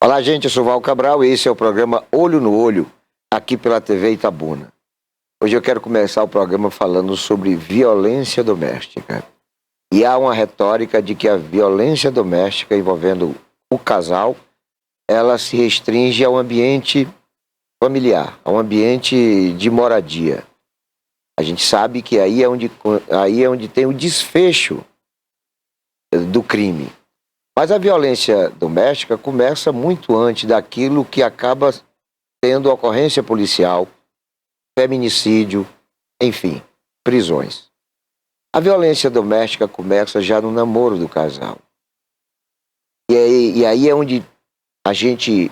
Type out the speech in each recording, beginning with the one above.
Olá, gente, eu sou Val Cabral e esse é o programa Olho no Olho, aqui pela TV Itabuna. Hoje eu quero começar o programa falando sobre violência doméstica. E há uma retórica de que a violência doméstica envolvendo o casal, ela se restringe ao ambiente familiar, ao ambiente de moradia. A gente sabe que aí é onde tem o desfecho do crime. Mas a violência doméstica começa muito antes daquilo que acaba tendo ocorrência policial, feminicídio, enfim, prisões. A violência doméstica começa já no namoro do casal. E aí é onde a gente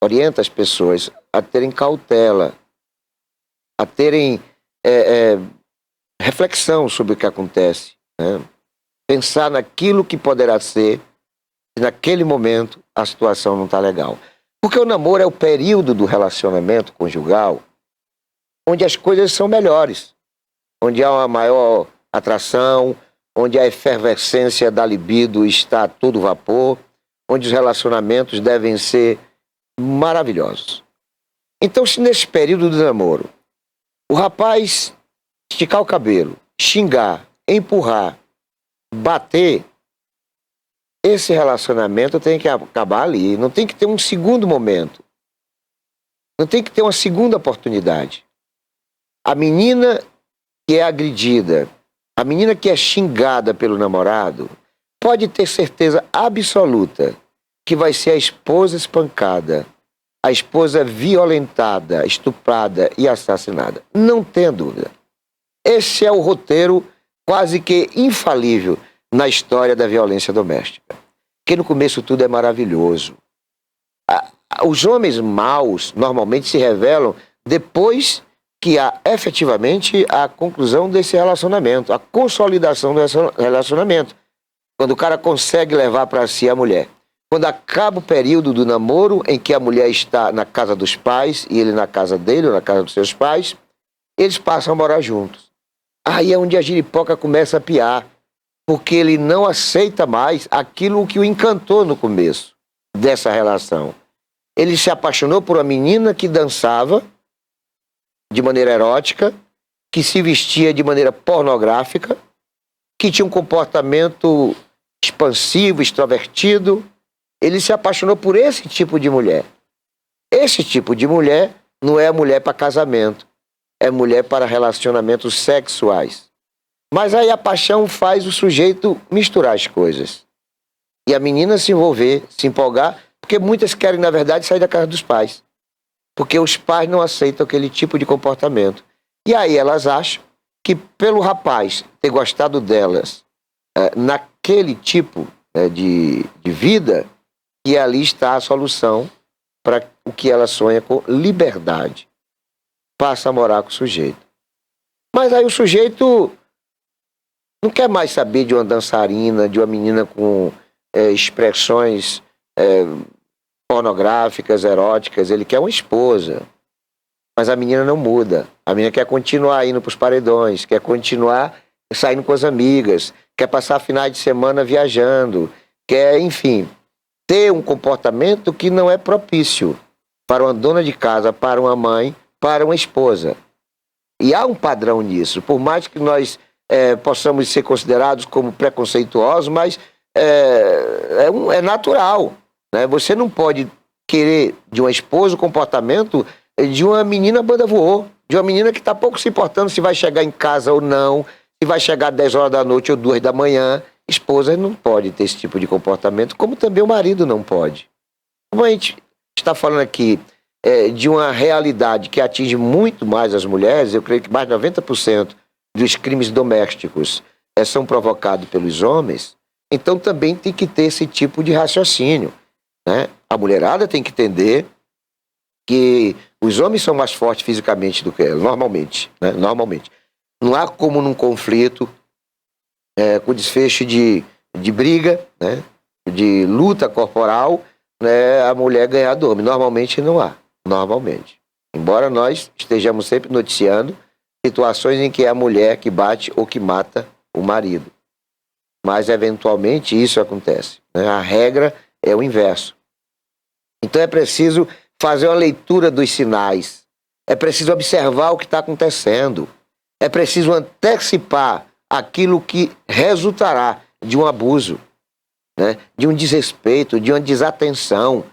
orienta as pessoas a terem cautela, a terem reflexão sobre o que acontece, né? Pensar naquilo que poderá ser, se naquele momento a situação não está legal. Porque o namoro é o período do relacionamento conjugal onde as coisas são melhores, onde há uma maior atração, onde a efervescência da libido está a todo vapor, onde os relacionamentos devem ser maravilhosos. Então, se nesse período do namoro o rapaz esticar o cabelo, xingar, empurrar, bater, esse relacionamento tem que acabar ali. Não tem que ter um segundo momento. Não tem que ter uma segunda oportunidade. A menina que é agredida, a menina que é xingada pelo namorado, pode ter certeza absoluta que vai ser a esposa espancada, a esposa violentada, estuprada e assassinada. Não tenha dúvida. Esse é o roteiro quase que infalível na história da violência doméstica. Porque no começo tudo é maravilhoso. Os homens maus normalmente se revelam depois que há efetivamente a conclusão desse relacionamento, a consolidação desse relacionamento. Quando o cara consegue levar para si a mulher. Quando acaba o período do namoro em que a mulher está na casa dos pais e ele na casa dele ou na casa dos seus pais, eles passam a morar juntos. Aí é onde a giripoca começa a piar, porque ele não aceita mais aquilo que o encantou no começo dessa relação. Ele se apaixonou por uma menina que dançava de maneira erótica, que se vestia de maneira pornográfica, que tinha um comportamento expansivo, extrovertido. Ele se apaixonou por esse tipo de mulher. Esse tipo de mulher não é a mulher para casamento. É mulher para relacionamentos sexuais. Mas aí a paixão faz o sujeito misturar as coisas. E a menina se envolver, se empolgar, porque muitas querem, na verdade, sair da casa dos pais. Porque os pais não aceitam aquele tipo de comportamento. E aí elas acham que pelo rapaz ter gostado delas naquele tipo de vida, que ali está a solução para o que ela sonha com liberdade. Passa a morar com o sujeito. Mas aí o sujeito não quer mais saber de uma dançarina, de uma menina com expressões pornográficas, eróticas. Ele quer uma esposa. Mas a menina não muda. A menina quer continuar indo para os paredões, quer continuar saindo com as amigas, quer passar finais de semana viajando, quer, enfim, ter um comportamento que não é propício para uma dona de casa, para uma mãe, para uma esposa. E há um padrão nisso, por mais que nós possamos ser considerados como preconceituosos, mas é natural, né? Você não pode querer de uma esposa o comportamento de uma menina banda voou, de uma menina que está pouco se importando se vai chegar em casa ou não, se vai chegar às 10 horas da noite ou 2 da manhã. Esposa não pode ter esse tipo de comportamento, como também o marido não pode. Como a gente está falando aqui de uma realidade que atinge muito mais as mulheres, eu creio que mais de 90% dos crimes domésticos são provocados pelos homens, então também tem que ter esse tipo de raciocínio, né? A mulherada tem que entender que os homens são mais fortes fisicamente do que ela, normalmente, né? Normalmente. Não há como num conflito com desfecho de briga, né? De luta corporal, né? A mulher ganhar do homem. Normalmente não há. Normalmente. Embora nós estejamos sempre noticiando situações em que é a mulher que bate ou que mata o marido. Mas, eventualmente, isso acontece, né? A regra é o inverso. Então é preciso fazer uma leitura dos sinais. É preciso observar o que está acontecendo. É preciso antecipar aquilo que resultará de um abuso, né? De um desrespeito, de uma desatenção.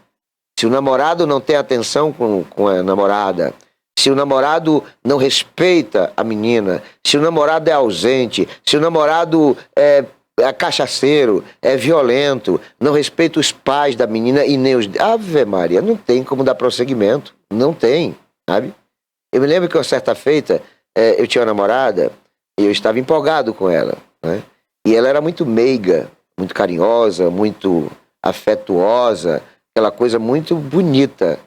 Se o namorado não tem atenção com a namorada, se o namorado não respeita a menina, se o namorado é ausente, se o namorado é cachaceiro, é violento, não respeita os pais da menina e nem os... Ave Maria, não tem como dar prosseguimento. Não tem, sabe? Eu me lembro que uma certa feita, eu tinha uma namorada e eu estava empolgado com ela, né? E ela era muito meiga, muito carinhosa, muito afetuosa, aquela coisa muito bonita.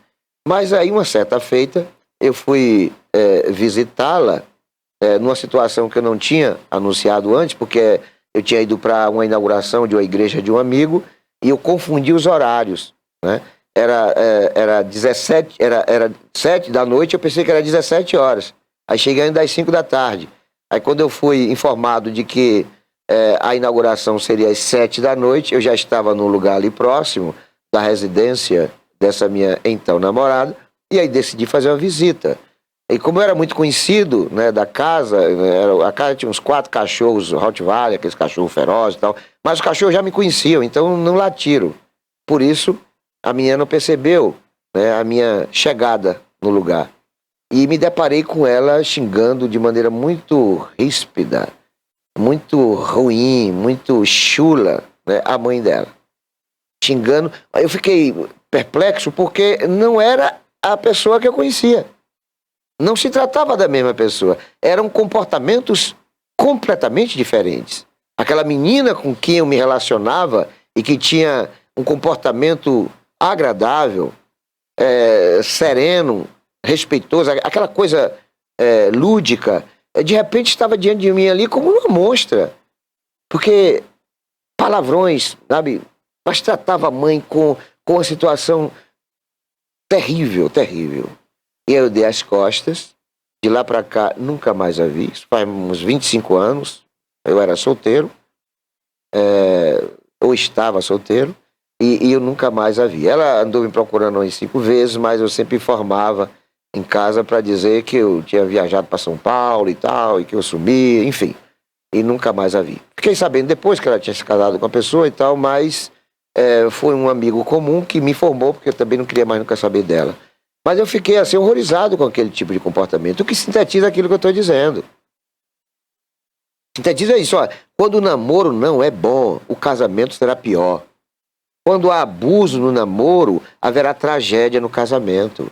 Mas aí, uma certa feita, eu fui visitá-la numa situação que eu não tinha anunciado antes, porque eu tinha ido para uma inauguração de uma igreja de um amigo e eu confundi os horários, né? Era 7 da noite, eu pensei que era 17 horas. Aí cheguei ainda às 5 da tarde. Aí quando eu fui informado de que a inauguração seria às 7 da noite, eu já estava num lugar ali próximo da residência dessa minha então namorada, e aí decidi fazer uma visita. E como eu era muito conhecido, né, da casa, a casa tinha uns 4 cachorros Rottweiler, aqueles cachorros ferozes e tal, mas os cachorros já me conheciam, então não latiram. Por isso, a menina não percebeu, né, a minha chegada no lugar. E me deparei com ela xingando de maneira muito ríspida, muito ruim, muito chula, né, a mãe dela. Xingando. Aí eu fiquei perplexo porque não era a pessoa que eu conhecia. Não se tratava da mesma pessoa. Eram comportamentos completamente diferentes. Aquela menina com quem eu me relacionava e que tinha um comportamento agradável, sereno, respeitoso, aquela coisa lúdica, de repente estava diante de mim ali como uma monstra. Porque palavrões, sabe? Mas tratava a mãe com uma situação terrível, terrível. E eu dei as costas, de lá para cá nunca mais a vi. Isso faz uns 25 anos, eu era solteiro, ou estava solteiro, e eu nunca mais a vi. Ela andou me procurando umas 5 vezes, mas eu sempre informava em casa para dizer que eu tinha viajado para São Paulo e tal, e que eu sumi, enfim. E nunca mais a vi. Fiquei sabendo depois que ela tinha se casado com a pessoa e tal, mas foi um amigo comum que me informou, porque eu também não queria mais nunca saber dela. Mas eu fiquei assim horrorizado com aquele tipo de comportamento, o que sintetiza aquilo que eu estou dizendo. Sintetiza isso, ó. Quando o namoro não é bom, o casamento será pior. Quando há abuso no namoro, haverá tragédia no casamento.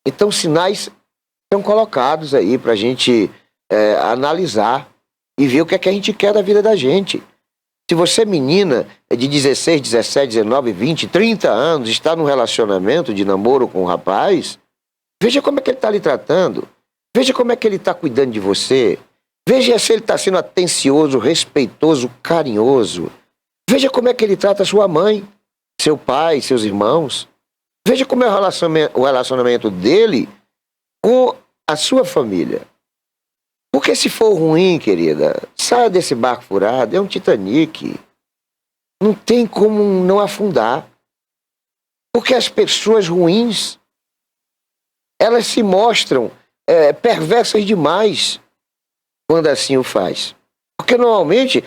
Então, sinais são colocados aí para a gente analisar e ver o que é que a gente quer da vida da gente. Se você, menina, de 16, 17, 19, 20, 30 anos, está num relacionamento de namoro com um rapaz, veja como é que ele está lhe tratando. Veja como é que ele está cuidando de você. Veja se ele está sendo atencioso, respeitoso, carinhoso. Veja como é que ele trata sua mãe, seu pai, seus irmãos. Veja como é o relacionamento dele com a sua família. Porque se for ruim, querida, saia desse barco furado, é um Titanic. Não tem como não afundar. Porque as pessoas ruins, elas se mostram perversas demais quando assim o faz. Porque normalmente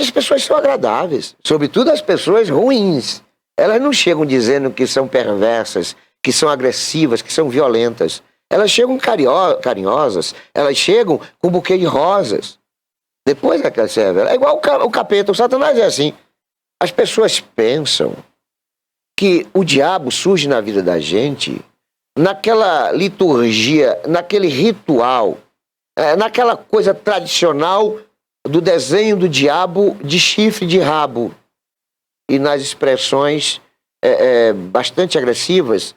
as pessoas são agradáveis, sobretudo as pessoas ruins. Elas não chegam dizendo que são perversas, que são agressivas, que são violentas. Elas chegam carinhosas, elas chegam com um buquê de rosas. Depois é que elas servem. É igual o capeta, o Satanás é assim. As pessoas pensam que o diabo surge na vida da gente naquela liturgia, naquele ritual, naquela coisa tradicional do desenho do diabo de chifre de rabo. E nas expressões bastante agressivas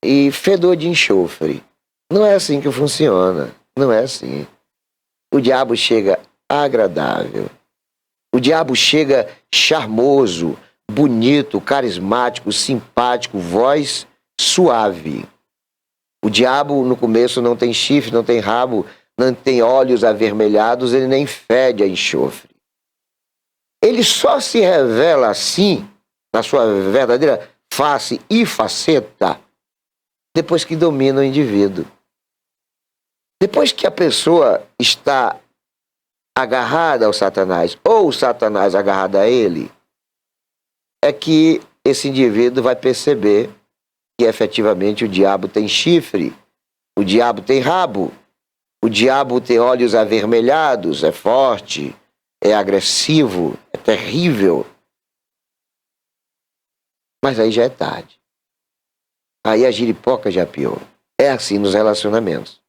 e fedor de enxofre. Não é assim que funciona. Não é assim. O diabo chega agradável. O diabo chega charmoso, bonito, carismático, simpático, voz suave. O diabo no começo não tem chifre, não tem rabo, não tem olhos avermelhados, ele nem fede a enxofre. Ele só se revela assim, na sua verdadeira face e faceta depois que domina o indivíduo. Depois que a pessoa está agarrada ao Satanás, ou o Satanás agarrado a ele, é que esse indivíduo vai perceber que efetivamente o diabo tem chifre, o diabo tem rabo, o diabo tem olhos avermelhados, é forte, é agressivo, é terrível. Mas aí já é tarde. Aí a giripoca já pior. É assim nos relacionamentos.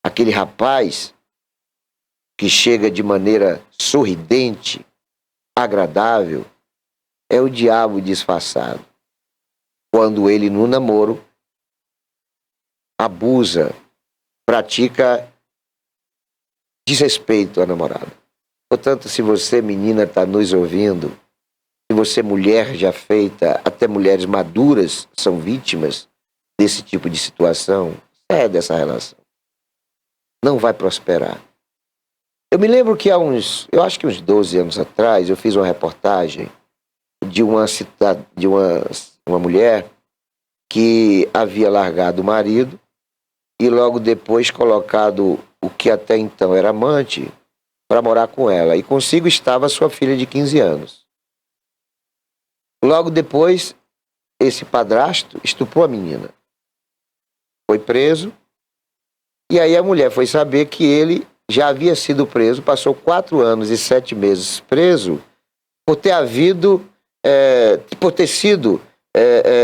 Aquele rapaz que chega de maneira sorridente, agradável, é o diabo disfarçado. Quando ele, no namoro, abusa, pratica desrespeito à namorada. Portanto, se você, menina, está nos ouvindo, se você, mulher já feita, até mulheres maduras são vítimas desse tipo de situação, sai dessa relação. Não vai prosperar. Eu me lembro que eu acho que uns 12 anos atrás, eu fiz uma reportagem de uma mulher que havia largado o marido e logo depois colocado o que até então era amante para morar com ela. E consigo estava sua filha de 15 anos. Logo depois, esse padrasto estuprou a menina. Foi preso. E aí a mulher foi saber que ele já havia sido preso, passou 4 anos e 7 meses preso por ter sido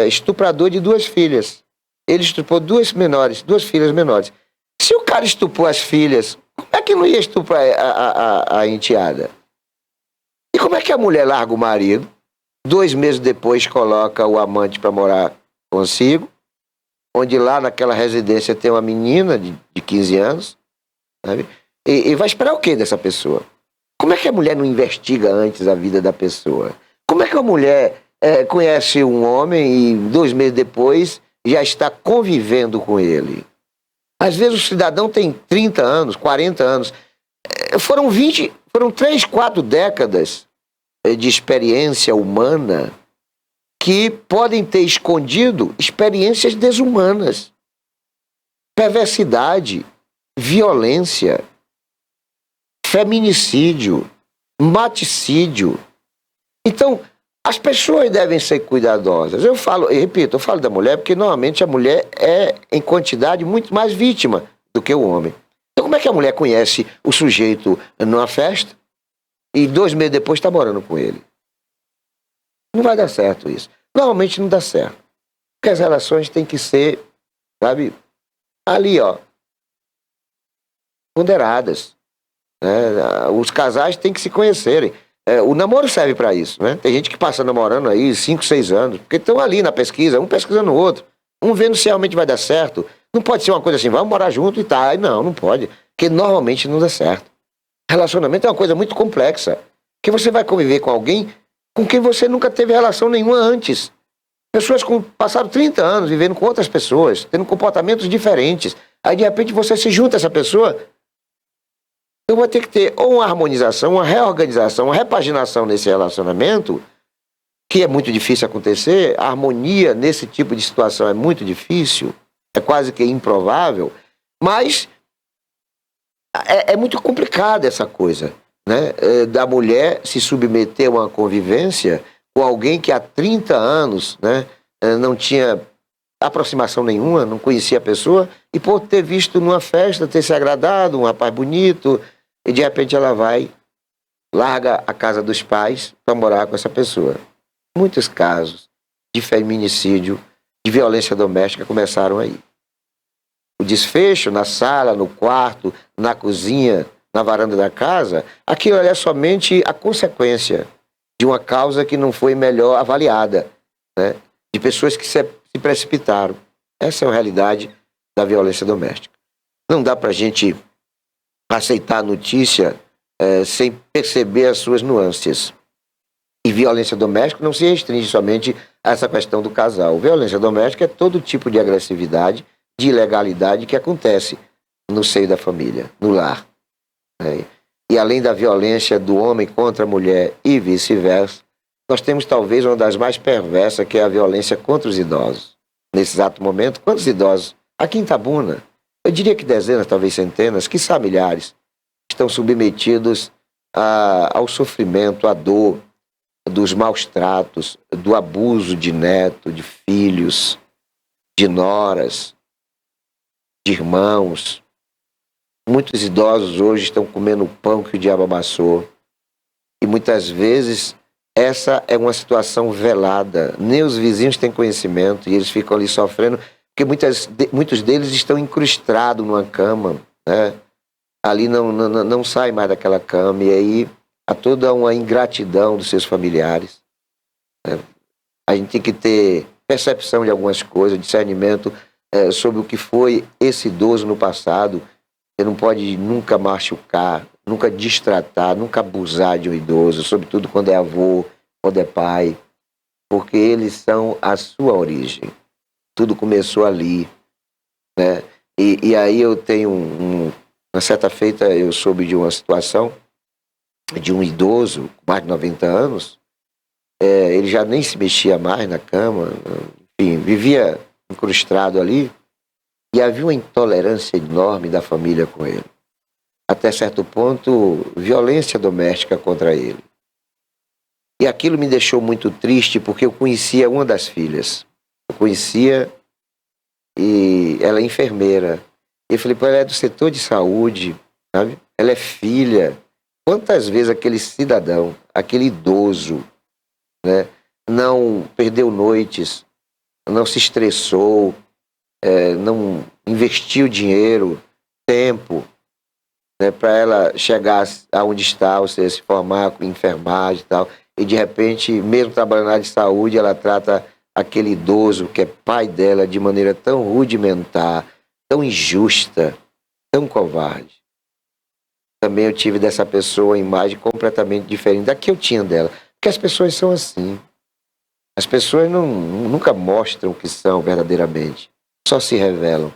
estuprador de 2 filhas. Ele estuprou 2 filhas menores. Se o cara estuprou as filhas, como é que não ia estuprar a enteada? E como é que a mulher larga o marido, 2 meses depois coloca o amante para morar consigo, onde lá naquela residência tem uma menina de 15 anos, sabe? E vai esperar o quê dessa pessoa? Como é que a mulher não investiga antes a vida da pessoa? Como é que a mulher conhece um homem e 2 meses depois já está convivendo com ele? Às vezes o cidadão tem 30 anos, 40 anos. Foram 3, 4 décadas de experiência humana que podem ter escondido experiências desumanas. Perversidade, violência, feminicídio, maticídio. Então, as pessoas devem ser cuidadosas. Eu falo da mulher porque normalmente a mulher é em quantidade muito mais vítima do que o homem. Então como é que a mulher conhece o sujeito numa festa e 2 meses depois está morando com ele? Não vai dar certo isso. Normalmente não dá certo. Porque as relações têm que ser, sabe, ali, ponderadas. Os casais têm que se conhecerem. O namoro serve para isso, né? Tem gente que passa namorando aí 5, 6 anos, porque estão ali na pesquisa, um pesquisando o outro, um vendo se realmente vai dar certo. Não pode ser uma coisa assim, vamos morar junto e tá. Não pode, porque normalmente não dá certo. Relacionamento é uma coisa muito complexa, que você vai conviver com alguém com quem você nunca teve relação nenhuma antes. Pessoas passaram 30 anos vivendo com outras pessoas, tendo comportamentos diferentes. Aí de repente você se junta a essa pessoa. Então vai ter que ter ou uma harmonização, uma reorganização, uma repaginação nesse relacionamento, que é muito difícil acontecer. A harmonia nesse tipo de situação é muito difícil, é quase que improvável, mas é muito complicada essa coisa, né? Da mulher se submeter a uma convivência com alguém que há 30 anos, né, não tinha aproximação nenhuma, não conhecia a pessoa, e por ter visto numa festa, ter se agradado, um rapaz bonito, e de repente ela larga a casa dos pais para morar com essa pessoa. Muitos casos de feminicídio, de violência doméstica começaram aí. O desfecho na sala, no quarto, na cozinha, na varanda da casa, aquilo é somente a consequência de uma causa que não foi melhor avaliada, né? De pessoas que se precipitaram. Essa é a realidade da violência doméstica. Não dá para a gente aceitar a notícia sem perceber as suas nuances. E violência doméstica não se restringe somente a essa questão do casal. Violência doméstica é todo tipo de agressividade, de ilegalidade que acontece no seio da família, no lar, né? E além da violência do homem contra a mulher e vice-versa, nós temos talvez uma das mais perversas, que é a violência contra os idosos. Nesse exato momento, quantos idosos, aqui em Itabuna, eu diria que dezenas, talvez centenas, quiçá milhares, estão submetidos ao sofrimento, à dor, dos maus tratos, do abuso de neto, de filhos, de noras, de irmãos. Muitos idosos hoje estão comendo o pão que o diabo amassou. E muitas vezes essa é uma situação velada. Nem os vizinhos têm conhecimento e eles ficam ali sofrendo, porque muitos deles estão incrustados numa cama, né? Ali não sai mais daquela cama, e aí há toda uma ingratidão dos seus familiares. A gente tem que ter percepção de algumas coisas, discernimento sobre o que foi esse idoso no passado. Você não pode nunca machucar, nunca destratar, nunca abusar de um idoso, sobretudo quando é avô, quando é pai, porque eles são a sua origem. Tudo começou ali, né? E aí eu tenho uma certa feita, eu soube de uma situação de um idoso, com mais de 90 anos, ele já nem se mexia mais na cama, enfim, vivia incrustado ali, e havia uma intolerância enorme da família com ele. Até certo ponto, violência doméstica contra ele. E aquilo me deixou muito triste, porque eu conhecia uma das filhas. Eu conhecia, e ela é enfermeira. E eu falei, pô, ela é do setor de saúde, sabe? Ela é filha. Quantas vezes aquele cidadão, aquele idoso, né, não perdeu noites, não se estressou, não investiu dinheiro, tempo, né, para ela chegar aonde está, ou seja, se formar com enfermagem e tal, e de repente, mesmo trabalhando na área de saúde, ela trata aquele idoso que é pai dela de maneira tão rudimentar, tão injusta, tão covarde. Também eu tive dessa pessoa uma imagem completamente diferente da que eu tinha dela, porque as pessoas são assim. As pessoas nunca mostram o que são verdadeiramente, só se revelam,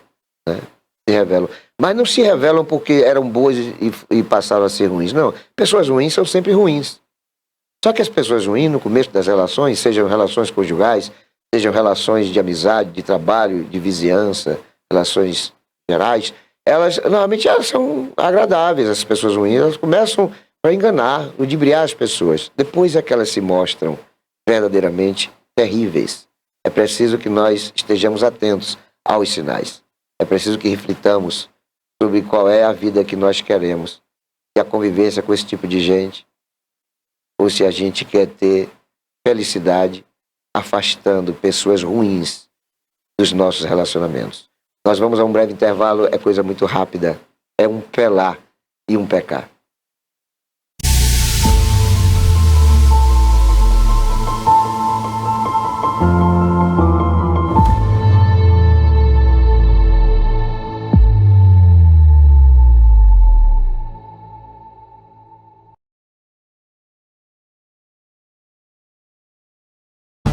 né? Se revelam. Mas não se revelam porque eram boas e passaram a ser ruins. Não, pessoas ruins são sempre ruins. Só que as pessoas ruins, no começo das relações, sejam relações conjugais, sejam relações de amizade, de trabalho, de vizinhança, relações gerais, normalmente elas são agradáveis, as pessoas ruins, elas começam para enganar, ludibriar as pessoas. Depois é que elas se mostram verdadeiramente terríveis. É preciso que nós estejamos atentos aos sinais. É preciso que reflitamos sobre qual é a vida que nós queremos, e a convivência com esse tipo de gente, ou se a gente quer ter felicidade afastando pessoas ruins dos nossos relacionamentos. Nós vamos a um breve intervalo, é coisa muito rápida, é um pelar e um pecar.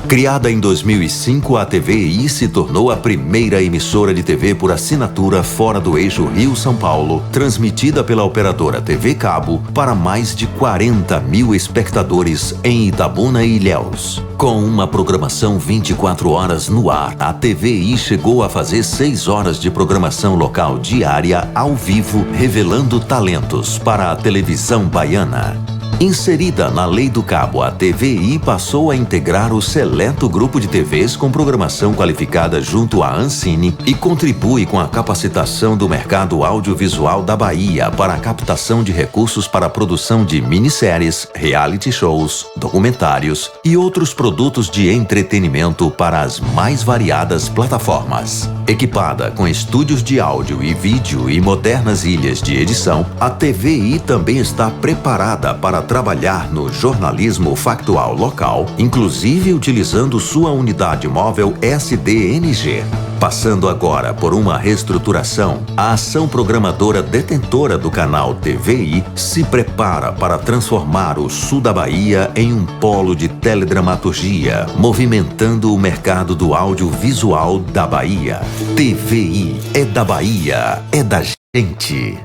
Criada em 2005, a TVI se tornou a primeira emissora de TV por assinatura fora do eixo Rio-São Paulo, transmitida pela operadora TV Cabo para mais de 40 mil espectadores em Itabuna e Ilhéus. Com uma programação 24 horas no ar, a TVI chegou a fazer 6 horas de programação local diária ao vivo, revelando talentos para a televisão baiana. Inserida na Lei do Cabo, a TVI passou a integrar o seleto grupo de TVs com programação qualificada junto à Ancine e contribui com a capacitação do mercado audiovisual da Bahia para a captação de recursos para a produção de minisséries, reality shows, documentários e outros produtos de entretenimento para as mais variadas plataformas. Equipada com estúdios de áudio e vídeo e modernas ilhas de edição, a TVI também está preparada para trabalhar no jornalismo factual local, inclusive utilizando sua unidade móvel SDNG. Passando agora por uma reestruturação, a ação programadora detentora do canal TVI se prepara para transformar o sul da Bahia em um polo de teledramaturgia, movimentando o mercado do audiovisual da Bahia. TVI é da Bahia, é da gente.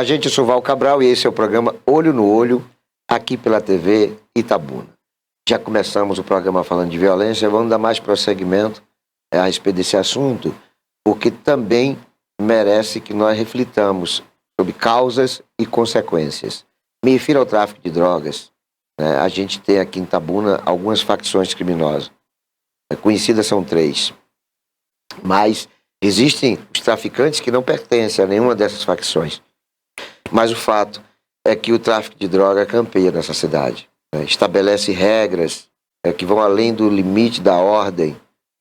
Olá, gente, eu sou Val Cabral e esse é o programa Olho no Olho, aqui pela TV Itabuna. Já começamos o programa falando de violência, vamos dar mais prosseguimento a respeito desse assunto, porque também merece que nós reflitamos sobre causas e consequências. Me refiro ao tráfico de drogas. Né? A gente tem aqui em Itabuna algumas facções criminosas. Conhecidas são 3. Mas existem os traficantes que não pertencem a nenhuma dessas facções. Mas o fato é que o tráfico de droga campeia nessa cidade. Né? Estabelece regras que vão além do limite da ordem,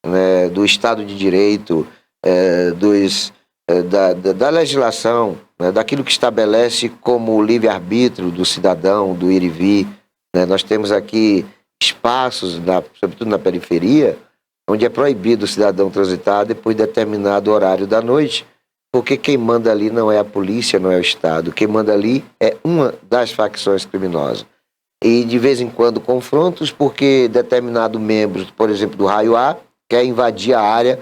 né? Do Estado de Direito, da legislação, né? Daquilo que estabelece como o livre-arbítrio do cidadão, do ir e vir. Né? Nós temos aqui espaços, sobretudo na periferia, onde é proibido o cidadão transitar depois de determinado horário da noite, porque quem manda ali não é a polícia, não é o Estado. Quem manda ali é uma das facções criminosas. E de vez em quando confrontos, porque determinado membro, por exemplo, do raio A, quer invadir a área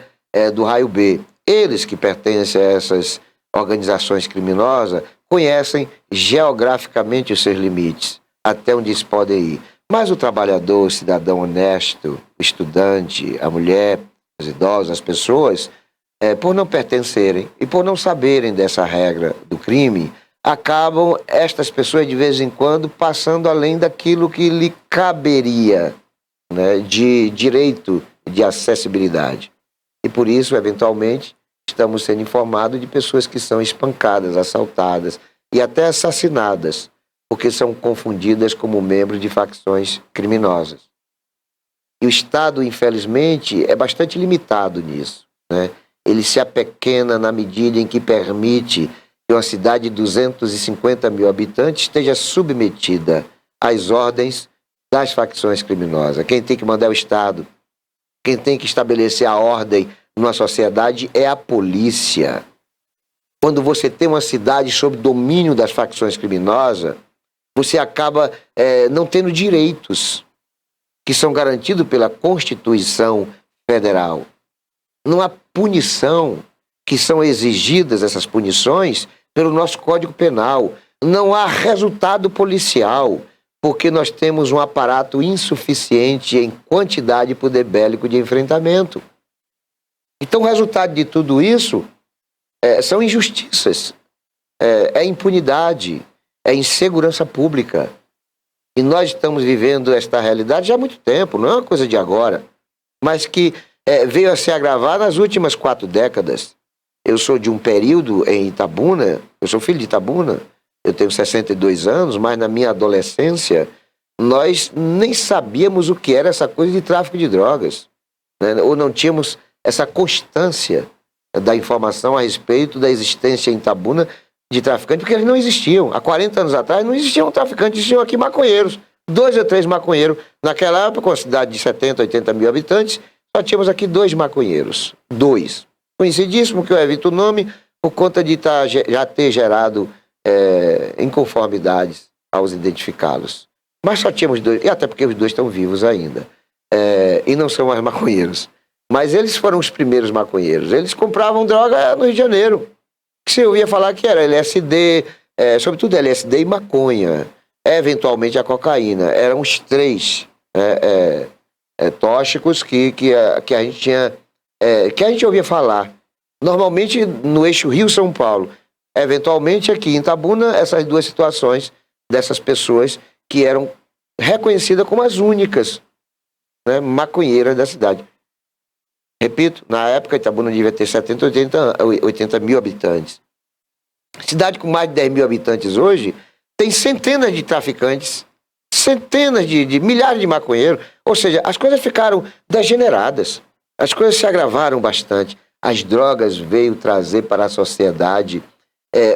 do raio B. Eles que pertencem a essas organizações criminosas conhecem geograficamente os seus limites, até onde eles podem ir. Mas o trabalhador, o cidadão honesto, o estudante, a mulher, os idosos, as pessoas, por não pertencerem e por não saberem dessa regra do crime, acabam estas pessoas de vez em quando passando além daquilo que lhe caberia, né, de direito de acessibilidade. E por isso, eventualmente, estamos sendo informados de pessoas que são espancadas, assaltadas e até assassinadas, porque são confundidas como membros de facções criminosas. E o Estado, infelizmente, é bastante limitado nisso, né? Ele se apequena na medida em que permite que uma cidade de 250 mil habitantes esteja submetida às ordens das facções criminosas. Quem tem que mandar é o Estado. Quem tem que estabelecer a ordem numa sociedade é a polícia. Quando você tem uma cidade sob domínio das facções criminosas, você acaba não tendo direitos que são garantidos pela Constituição Federal. Não há punição, que são exigidas essas punições pelo nosso Código Penal. Não há resultado policial, porque nós temos um aparato insuficiente em quantidade e poder bélico de enfrentamento. Então o resultado de tudo isso são injustiças, é impunidade, é insegurança pública. E nós estamos vivendo esta realidade já há muito tempo, não é uma coisa de agora, mas que veio a se agravar nas últimas 4 décadas. Eu sou de um período em Itabuna, eu sou filho de Itabuna, eu tenho 62 anos, mas na minha adolescência nós nem sabíamos o que era essa coisa de tráfico de drogas, né? Ou não tínhamos essa constância da informação a respeito da existência em Itabuna de traficantes, porque eles não existiam. Há 40 anos atrás não existiam traficantes, existiam aqui maconheiros. 2 ou 3 maconheiros. Naquela época, uma cidade de 70, 80 mil habitantes, só tínhamos aqui 2 maconheiros. 2. Conhecidíssimo, que eu evito o nome, por conta de já ter gerado inconformidades aos identificá-los. Mas só tínhamos 2, e até porque os 2 estão vivos ainda. E não são mais maconheiros. Mas eles foram os primeiros maconheiros. Eles compravam droga no Rio de Janeiro. Que você ouvia falar que era LSD, sobretudo LSD e maconha. Eventualmente a cocaína. Eram os 3 tóxicos que a gente tinha, que a gente ouvia falar. Normalmente no eixo Rio-São Paulo. Eventualmente aqui em Itabuna, essas 2 situações dessas pessoas que eram reconhecidas como as únicas, né, maconheiras da cidade. Repito, na época Itabuna devia ter 70, 80 mil habitantes. Cidade com mais de 10 mil habitantes hoje tem centenas de traficantes, centenas de milhares de maconheiros. Ou seja, as coisas ficaram degeneradas, as coisas se agravaram bastante. As drogas veio trazer para a sociedade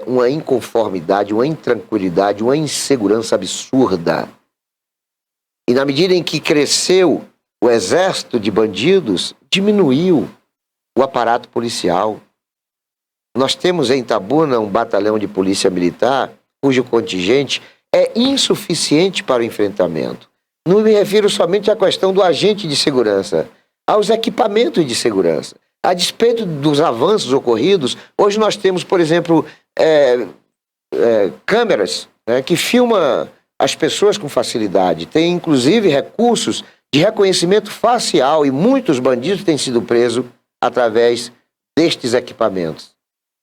uma inconformidade, uma intranquilidade, uma insegurança absurda. E na medida em que cresceu o exército de bandidos, diminuiu o aparato policial. Nós temos em Itabuna um batalhão de polícia militar cujo contingente é insuficiente para o enfrentamento. Não me refiro somente à questão do agente de segurança, aos equipamentos de segurança. A despeito dos avanços ocorridos, hoje nós temos, por exemplo, câmeras, né, que filmam as pessoas com facilidade. Tem, inclusive, recursos de reconhecimento facial e muitos bandidos têm sido presos através destes equipamentos.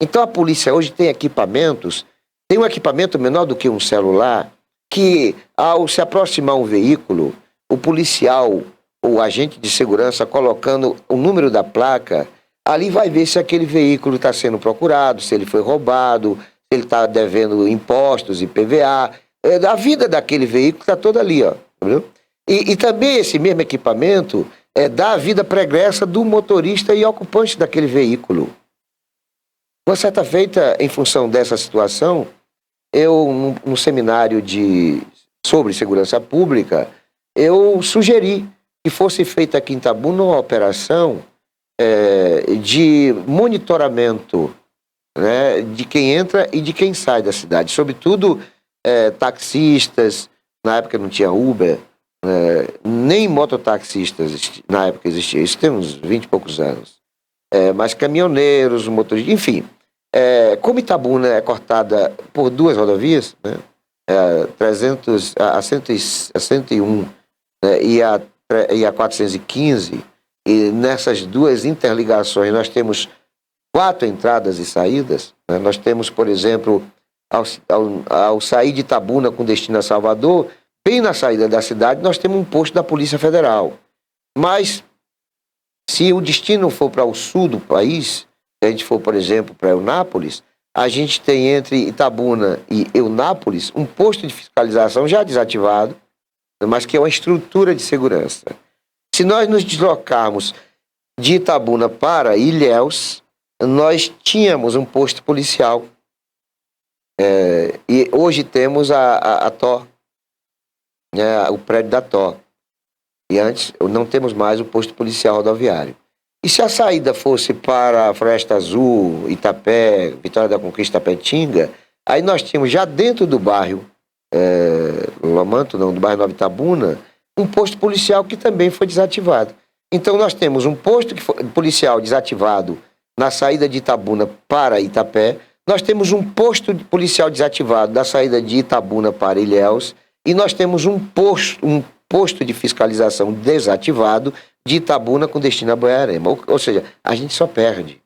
Então, a polícia hoje tem equipamentos, tem um equipamento menor do que um celular, que, ao se aproximar um veículo, o policial, o agente de segurança, colocando o número da placa, ali vai ver se aquele veículo está sendo procurado, se ele foi roubado, se ele está devendo impostos, IPVA. A vida daquele veículo está toda ali, ó, entendeu? E também esse mesmo equipamento dá a vida pregressa do motorista e ocupante daquele veículo. Uma certa feita, em função dessa situação, eu, num seminário sobre segurança pública, eu sugeri que fosse feita aqui em Itabuna uma operação de monitoramento, né, de quem entra e de quem sai da cidade. Sobretudo taxistas, na época não tinha Uber, nem mototaxistas na época existia, isso tem uns 20 e poucos anos. Mas caminhoneiros, motoristas, enfim. Como Itabuna é cortada por duas rodovias, né, a 101, né, e a 415, e nessas duas interligações nós temos 4 entradas e saídas, né? Nós temos, por exemplo, ao sair de Itabuna com destino a Salvador, bem na saída da cidade, nós temos um posto da Polícia Federal. Mas, se o destino for para o sul do país, se a gente for, por exemplo, para Eunápolis, a gente tem entre Itabuna e Eunápolis um posto de fiscalização já desativado, mas que é uma estrutura de segurança. Se nós nos deslocarmos de Itabuna para Ilhéus, nós tínhamos um posto policial. E hoje temos a TOR, né, o prédio da TOR. E antes não temos mais o posto policial rodoviário. E se a saída fosse para a Floresta Azul, Itapé, Vitória da Conquista, Tapetinga, aí nós tínhamos já dentro do bairro Lamanto, não, do bairro Nova Itabuna, um posto policial que também foi desativado. Então nós temos um posto policial desativado na saída de Itabuna para Itapé, nós temos um posto policial desativado da saída de Itabuna para Ilhéus, e nós temos um posto de fiscalização desativado de Itabuna com destino a Boiarema. Ou seja, a gente só perde.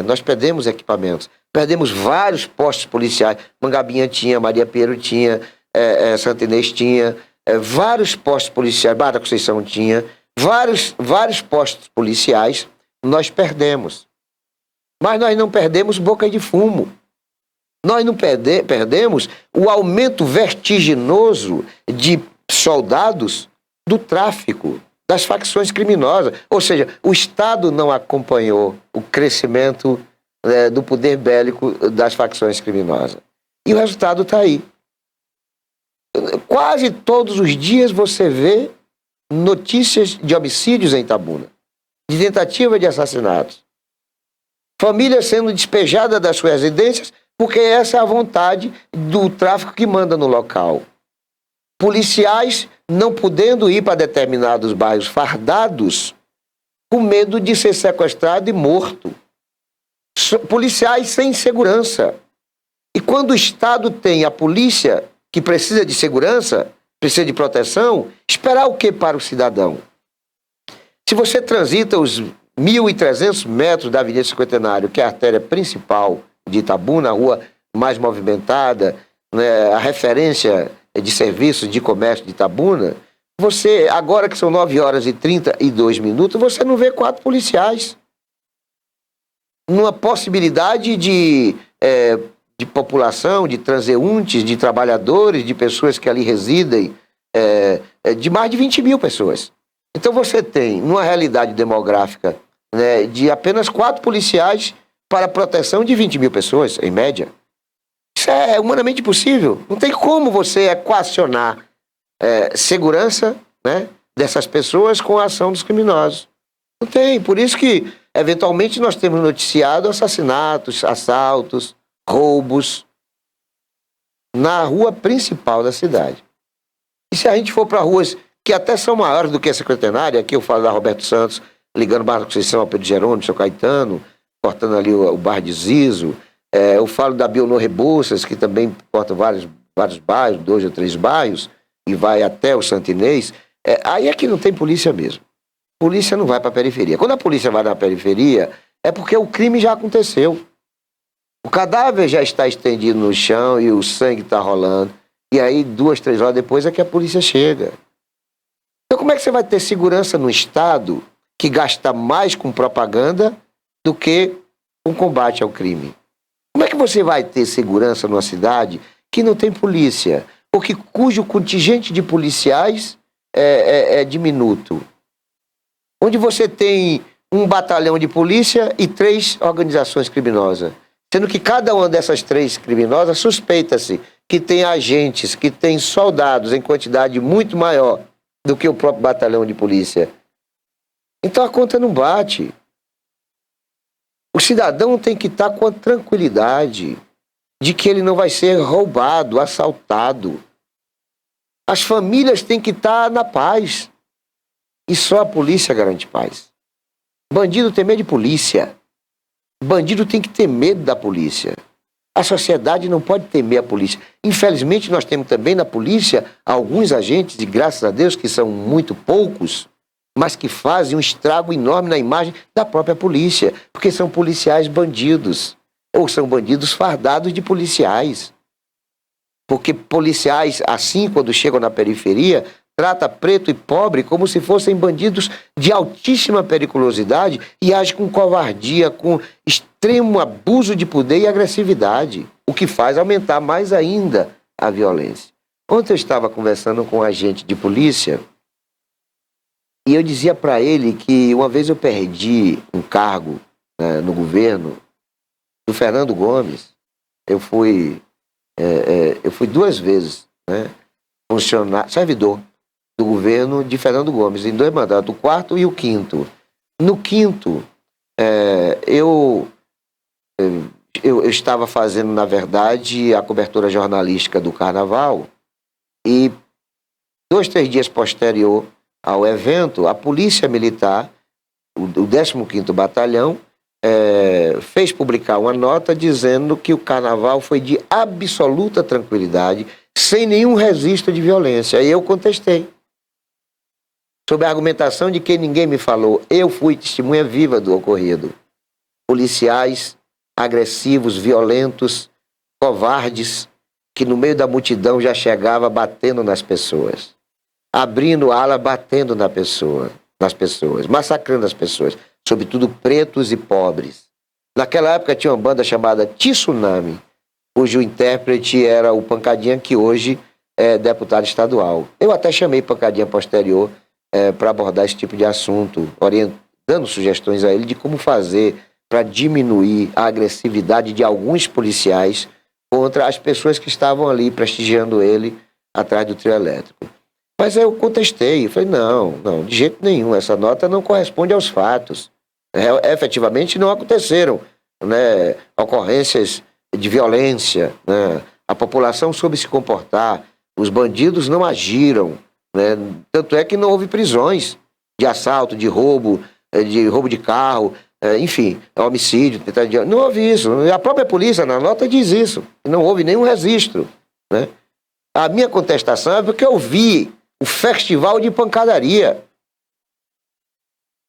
Nós perdemos equipamentos, perdemos vários postos policiais. Mangabinha tinha, Maria Pinheiro tinha, Santa Inês tinha, vários postos policiais, Barra da Conceição tinha, vários postos policiais nós perdemos. Mas nós não perdemos boca de fumo. Nós não perdemos o aumento vertiginoso de soldados do tráfico, das facções criminosas. Ou seja, o Estado não acompanhou o crescimento do poder bélico das facções criminosas. E o resultado está aí. Quase todos os dias você vê notícias de homicídios em Itabuna, de tentativa de assassinatos. Famílias sendo despejadas das suas residências porque essa é a vontade do tráfico que manda no local. Policiais não podendo ir para determinados bairros fardados com medo de ser sequestrado e morto. Policiais sem segurança. E quando o Estado tem a polícia que precisa de segurança, precisa de proteção, esperar o que para o cidadão? Se você transita os 1.300 metros da Avenida Cinquentenário, que é a artéria principal de Itabuna, a rua mais movimentada, né, a referência de serviços de comércio de Itabuna, você, agora que são 9h32, você não vê 4 policiais. Numa possibilidade de população, de transeuntes, de trabalhadores, de pessoas que ali residem, de mais de 20 mil pessoas. Então você tem, numa realidade demográfica, né, de apenas 4 policiais para a proteção de 20 mil pessoas, em média. Isso é humanamente possível. Não tem como você equacionar segurança, né, dessas pessoas com a ação dos criminosos. Não tem. Por isso que, eventualmente, nós temos noticiado assassinatos, assaltos, roubos na rua principal da cidade. E se a gente for para ruas que até são maiores do que a Cinquentenária, aqui eu falo da Roberto Santos, ligando Barra da Conceição ao Pedro Jerônimo, São Caetano, cortando ali o Bar de Zizo, Eu falo da Bionor Rebouças, que também porta vários bairros, 2 ou 3 bairros, e vai até o Santo Inês. Aí é que não tem polícia mesmo. Polícia não vai para a periferia. Quando a polícia vai na periferia, é porque o crime já aconteceu. O cadáver já está estendido no chão e o sangue está rolando. E aí, 2, 3 horas depois é que a polícia chega. Então, como é que você vai ter segurança no Estado que gasta mais com propaganda do que com combate ao crime? Como é que você vai ter segurança numa cidade que não tem polícia, ou cujo contingente de policiais é diminuto? Onde você tem um batalhão de polícia e 3 organizações criminosas. Sendo que cada uma dessas 3 criminosas suspeita-se que tem agentes, que tem soldados em quantidade muito maior do que o próprio batalhão de polícia. Então a conta não bate. O cidadão tem que estar com a tranquilidade de que ele não vai ser roubado, assaltado. As famílias têm que estar na paz. E só a polícia garante paz. Bandido tem medo de polícia. Bandido tem que ter medo da polícia. A sociedade não pode temer a polícia. Infelizmente, nós temos também na polícia alguns agentes, e graças a Deus que são muito poucos, mas que fazem um estrago enorme na imagem da própria polícia, porque são policiais bandidos, ou são bandidos fardados de policiais. Porque policiais, assim, quando chegam na periferia, trata preto e pobre como se fossem bandidos de altíssima periculosidade e age com covardia, com extremo abuso de poder e agressividade, o que faz aumentar mais ainda a violência. Ontem eu estava conversando com um agente de polícia e eu dizia para ele que uma vez eu perdi um cargo no governo do Fernando Gomes. Eu fui 2 vezes servidor do governo de Fernando Gomes, em 2 mandatos, o 4º e o 5º. No 5º, eu estava fazendo, na verdade, a cobertura jornalística do Carnaval e 2, 3 dias posterior ao evento, a Polícia Militar, o 15º Batalhão, fez publicar uma nota dizendo que o Carnaval foi de absoluta tranquilidade, sem nenhum registro de violência. E eu contestei, sob a argumentação de que ninguém me falou. Eu fui testemunha viva do ocorrido. Policiais agressivos, violentos, covardes, que no meio da multidão já chegava batendo nas pessoas, abrindo ala, batendo nas pessoas, massacrando as pessoas, sobretudo pretos e pobres. Naquela época tinha uma banda chamada Tsunami, cujo intérprete era o Pancadinha, que hoje é deputado estadual. Eu até chamei Pancadinha posterior para abordar esse tipo de assunto, dando sugestões a ele de como fazer para diminuir a agressividade de alguns policiais contra as pessoas que estavam ali prestigiando ele atrás do trio elétrico. Mas aí eu contestei, eu falei, não, de jeito nenhum, essa nota não corresponde aos fatos. Efetivamente não aconteceram ocorrências de violência, a população soube se comportar, os bandidos não agiram, tanto é que não houve prisões de assalto, de roubo de carro, enfim, homicídio, não houve isso. A própria polícia na nota diz isso, não houve nenhum registro. A minha contestação é porque eu vi o festival de pancadaria.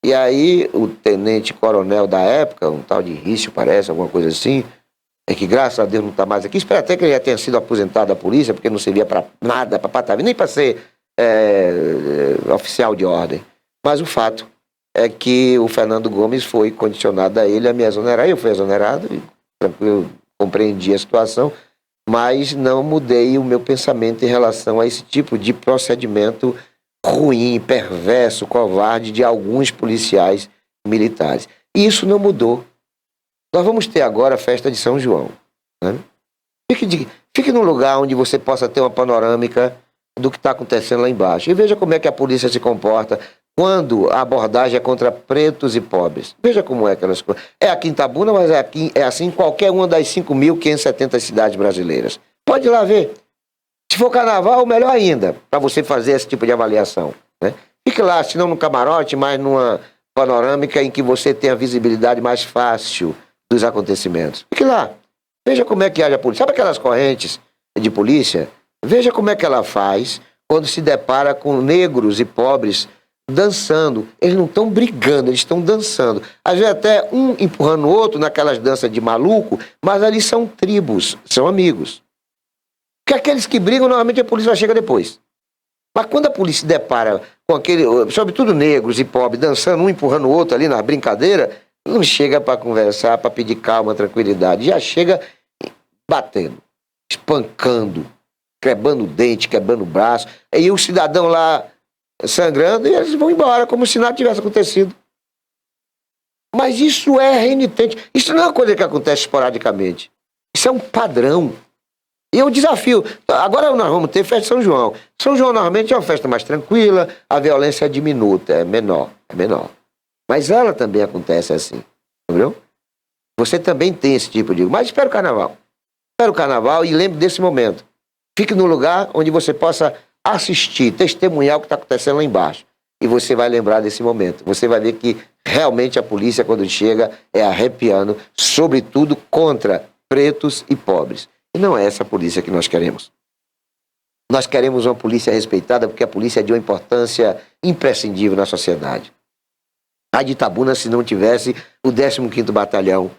E aí o tenente-coronel da época, um tal de Rício, parece, alguma coisa assim, que graças a Deus não está mais aqui, espero até que ele já tenha sido aposentado da polícia, porque não servia para nada, para patavina, nem para ser oficial de ordem. Mas o fato é que o Fernando Gomes foi condicionado a ele a me exonerar. Eu fui exonerado e tranquilo, compreendi a situação, mas não mudei o meu pensamento em relação a esse tipo de procedimento ruim, perverso, covarde de alguns policiais militares. E isso não mudou. Nós vamos ter agora a festa de São João. Fique num lugar onde você possa ter uma panorâmica do que está acontecendo lá embaixo. E veja como é que a polícia se comporta quando a abordagem é contra pretos e pobres. Veja como é que elas... É aqui em Itabuna, mas é assim em qualquer uma das 5.570 cidades brasileiras. Pode ir lá ver. Se for carnaval, melhor ainda, para você fazer esse tipo de avaliação. Fique lá, se não no camarote, mas numa panorâmica em que você tenha a visibilidade mais fácil dos acontecimentos. Fique lá. Veja como é que age a polícia. Sabe aquelas correntes de polícia? Veja como é que ela faz quando se depara com negros e pobres dançando. Eles não estão brigando, eles estão dançando. Às vezes até um empurrando o outro naquelas danças de maluco, mas ali são tribos, são amigos. Porque aqueles que brigam, normalmente a polícia chega depois. Mas quando a polícia se depara com aquele, sobretudo negros e pobres, dançando, um empurrando o outro ali na brincadeira, não chega para conversar, para pedir calma, tranquilidade. Já chega batendo, espancando, quebrando o dente, quebrando o braço. E o cidadão lá sangrando e eles vão embora, como se nada tivesse acontecido. Mas isso é renitente. Isso não é uma coisa que acontece esporadicamente. Isso é um padrão. E é um desafio. Agora nós vamos ter festa de São João. São João normalmente é uma festa mais tranquila, a violência é diminuta, é menor. Mas ela também acontece assim, entendeu? Você também tem esse tipo de... Mas espera o carnaval. Espera o carnaval e lembre desse momento. Fique no lugar onde você possa assistir, testemunhar o que está acontecendo lá embaixo. E você vai lembrar desse momento. Você vai ver que realmente a polícia, quando chega, é arrepiando, sobretudo contra pretos e pobres. E não é essa a polícia que nós queremos. Nós queremos uma polícia respeitada porque a polícia é de uma importância imprescindível na sociedade. A de Itabuna, se não tivesse o 15º Batalhão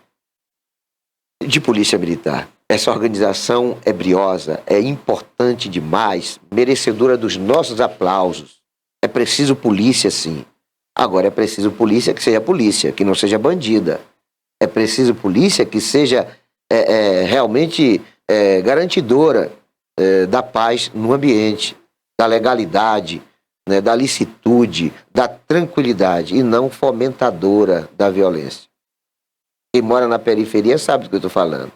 de Polícia Militar. Essa organização é briosa, é importante demais, merecedora dos nossos aplausos. É preciso polícia, sim. Agora é preciso polícia que seja polícia, que não seja bandida. É preciso polícia que seja realmente garantidora da paz no ambiente, da legalidade, né, da licitude, da tranquilidade e não fomentadora da violência. Quem mora na periferia sabe do que eu estou falando.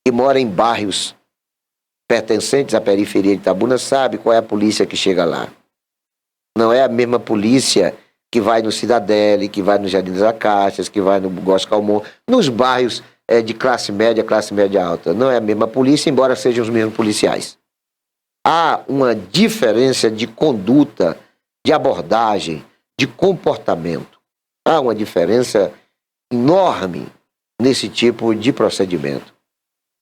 Quem mora em bairros pertencentes à periferia de Itabuna sabe qual é a polícia que chega lá. Não é a mesma polícia que vai no Cidadele, que vai no Jardim das Acácias, que vai no Góes Calmon, nos bairros de classe média alta. Não é a mesma polícia, embora sejam os mesmos policiais. Há uma diferença de conduta, de abordagem, de comportamento. Há uma diferença enorme nesse tipo de procedimento.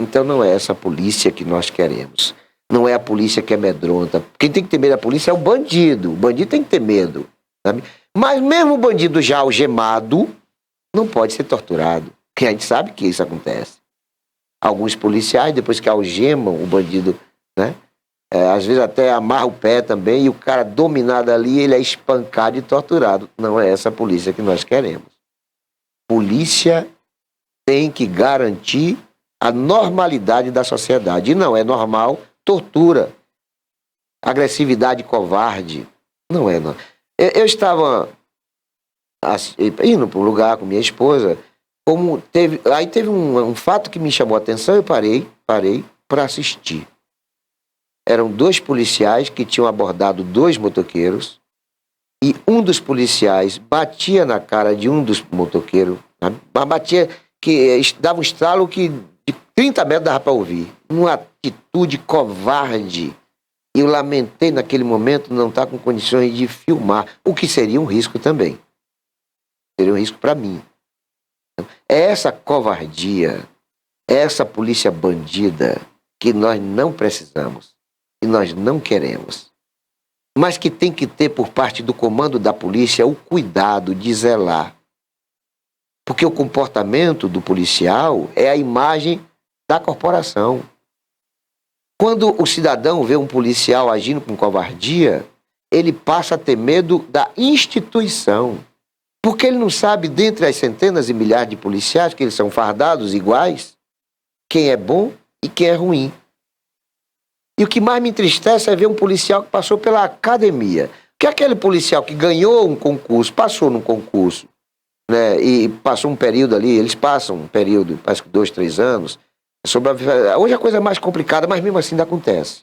Então não é essa polícia que nós queremos. Não é a polícia que é amedronta. Quem tem que ter medo da polícia é o bandido. O bandido tem que ter medo. Sabe? Mas mesmo o bandido já algemado não pode ser torturado. Porque a gente sabe que isso acontece. Alguns policiais, depois que algemam o bandido, né? Às vezes até amarra o pé também, e o cara dominado ali, ele é espancado e torturado. Não é essa a polícia que nós queremos. Polícia tem que garantir a normalidade da sociedade. E não é normal tortura, agressividade covarde. Não é, não. Eu estava indo para um lugar com minha esposa, aí teve um fato que me chamou a atenção, eu parei para assistir. Eram 2 policiais que tinham abordado 2 motoqueiros e um dos policiais batia na cara de um dos motoqueiros, batia que dava um estralo que de 30 metros dava para ouvir. Uma atitude covarde. Eu lamentei naquele momento não estar com condições de filmar, o que seria um risco também. Seria um risco para mim. É essa covardia, essa polícia bandida que nós não precisamos, que nós não queremos, mas que tem que ter por parte do comando da polícia o cuidado de zelar. Porque o comportamento do policial é a imagem da corporação. Quando o cidadão vê um policial agindo com covardia, ele passa a ter medo da instituição. Porque ele não sabe, dentre as centenas e milhares de policiais, que eles são fardados iguais, quem é bom e quem é ruim. E o que mais me entristece é ver um policial que passou pela academia. Que é aquele policial que ganhou um concurso, passou num concurso, né, e passou um período ali, eles passam um período, parece que 2, 3 anos. Hoje a coisa é mais complicada, mas mesmo assim ainda acontece.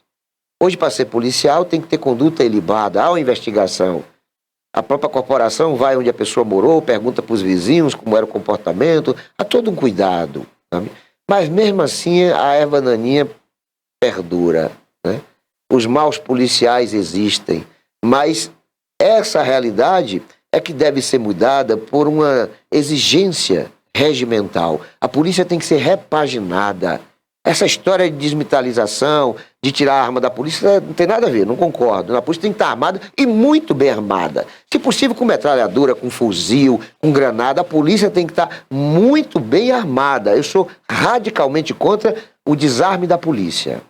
Hoje, para ser policial, tem que ter conduta ilibada, há uma investigação. A própria corporação vai onde a pessoa morou, pergunta para os vizinhos como era o comportamento, há todo um cuidado. Sabe? Mas mesmo assim a erva daninha perdura. Né? Os maus policiais existem, mas essa realidade é que deve ser mudada por uma exigência regimental. A polícia tem que ser repaginada. Essa história de desmilitarização, de tirar a arma da polícia, não tem nada a ver, não concordo. A polícia tem que estar armada e muito bem armada. Se possível, com metralhadora, com fuzil, com granada. A polícia tem que estar muito bem armada. Eu sou radicalmente contra o desarme da polícia.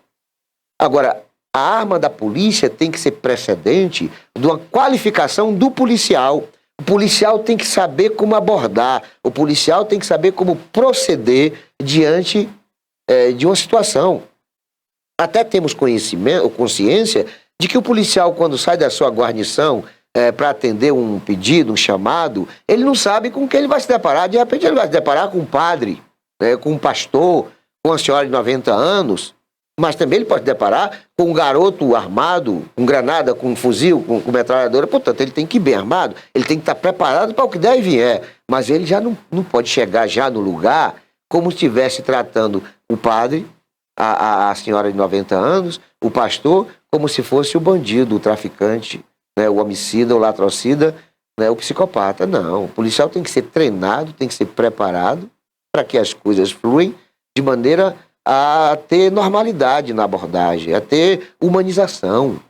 Agora, a arma da polícia tem que ser precedente de uma qualificação do policial. O policial tem que saber como abordar, o policial tem que saber como proceder diante de uma situação. Até temos consciência de que o policial, quando sai da sua guarnição para atender um pedido, um chamado, ele não sabe com quem ele vai se deparar. De repente ele vai se deparar com um padre, com um pastor, com uma senhora de 90 anos, mas também ele pode se deparar com um garoto armado, com granada, com um fuzil, com metralhadora. Portanto, ele tem que ir bem armado, ele tem que estar preparado para o que der e vier. Mas ele já não pode chegar já no lugar como se estivesse tratando o padre, a senhora de 90 anos, o pastor, como se fosse o bandido, o traficante, o homicida, o latrocida, o psicopata. Não, o policial tem que ser treinado, tem que ser preparado para que as coisas fluem de maneira a ter normalidade na abordagem, a ter humanização.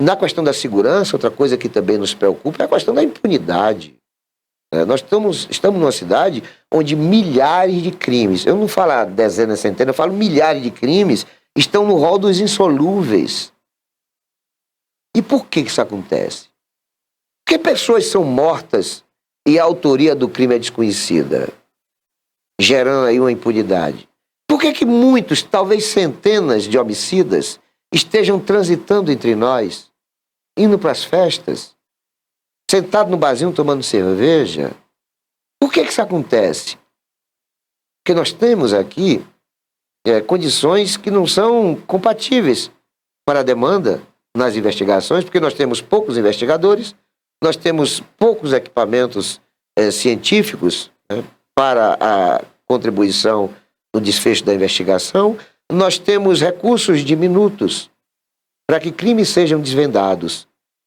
Na questão da segurança, outra coisa que também nos preocupa é a questão da impunidade. Nós estamos numa cidade onde milhares de crimes, eu não falo dezenas, centenas, eu falo milhares de crimes, estão no rol dos insolúveis. E por que isso acontece? Porque pessoas são mortas e a autoria do crime é desconhecida, gerando aí uma impunidade. Por que muitos, talvez centenas de homicidas estejam transitando entre nós, indo para as festas, sentado no barzinho tomando cerveja? Por que isso acontece? Porque nós temos aqui condições que não são compatíveis para a demanda nas investigações, porque nós temos poucos investigadores, nós temos poucos equipamentos científicos para a contribuição no desfecho da investigação, nós temos recursos diminutos para que crimes sejam desvendados.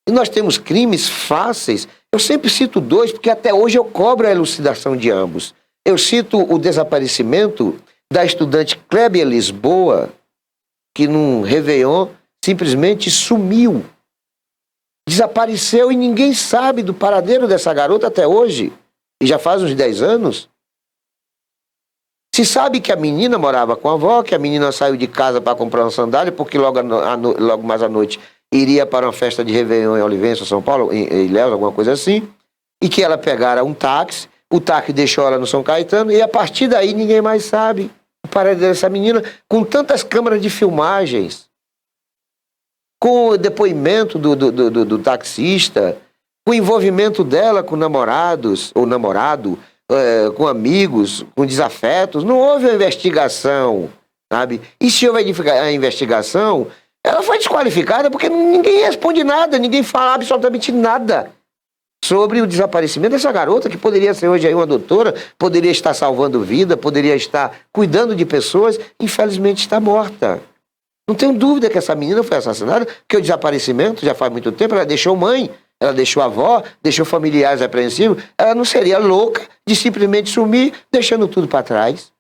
E nós temos crimes fáceis. Eu sempre cito dois, porque até hoje eu cobro a elucidação de ambos. Eu cito o desaparecimento da estudante Clébia Lisboa, que num Réveillon simplesmente sumiu. Desapareceu e ninguém sabe do paradeiro dessa garota até hoje. E já faz uns 10 anos. Se sabe que a menina morava com a avó, que a menina saiu de casa para comprar uma sandália, porque logo mais à noite iria para uma festa de Réveillon em Olivença, São Paulo, em Ilhéus, alguma coisa assim, e que ela pegara um táxi, o táxi deixou ela no São Caetano, e a partir daí ninguém mais sabe o paradeiro dessa menina, com tantas câmeras de filmagens, com o depoimento do taxista, com o envolvimento dela com namorados, ou namorado, com amigos, com desafetos. Não houve uma investigação, sabe? E se houve a investigação, ela foi desqualificada porque ninguém responde nada, ninguém fala absolutamente nada sobre o desaparecimento dessa garota, que poderia ser hoje aí uma doutora, poderia estar salvando vida, poderia estar cuidando de pessoas, infelizmente está morta. Não tenho dúvida que essa menina foi assassinada, porque o desaparecimento já faz muito tempo, ela deixou mãe, ela deixou avó, deixou familiares apreensivos, ela não seria louca de simplesmente sumir, deixando tudo para trás.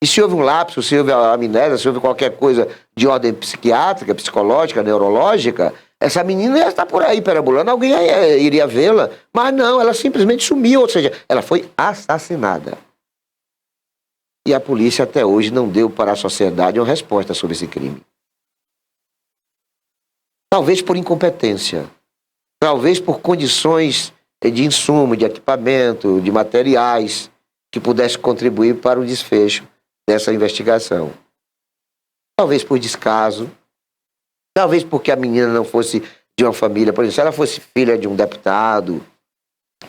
E se houve um lapso, se houve amnésia, se houve qualquer coisa de ordem psiquiátrica, psicológica, neurológica, essa menina ia estar por aí perambulando, alguém iria vê-la, mas não, ela simplesmente sumiu, ou seja, ela foi assassinada. E a polícia até hoje não deu para a sociedade uma resposta sobre esse crime. Talvez por incompetência, talvez por condições de insumo, de equipamento, de materiais que pudesse contribuir para o desfecho dessa investigação. Talvez por descaso, talvez porque a menina não fosse de uma família, por exemplo, se ela fosse filha de um deputado,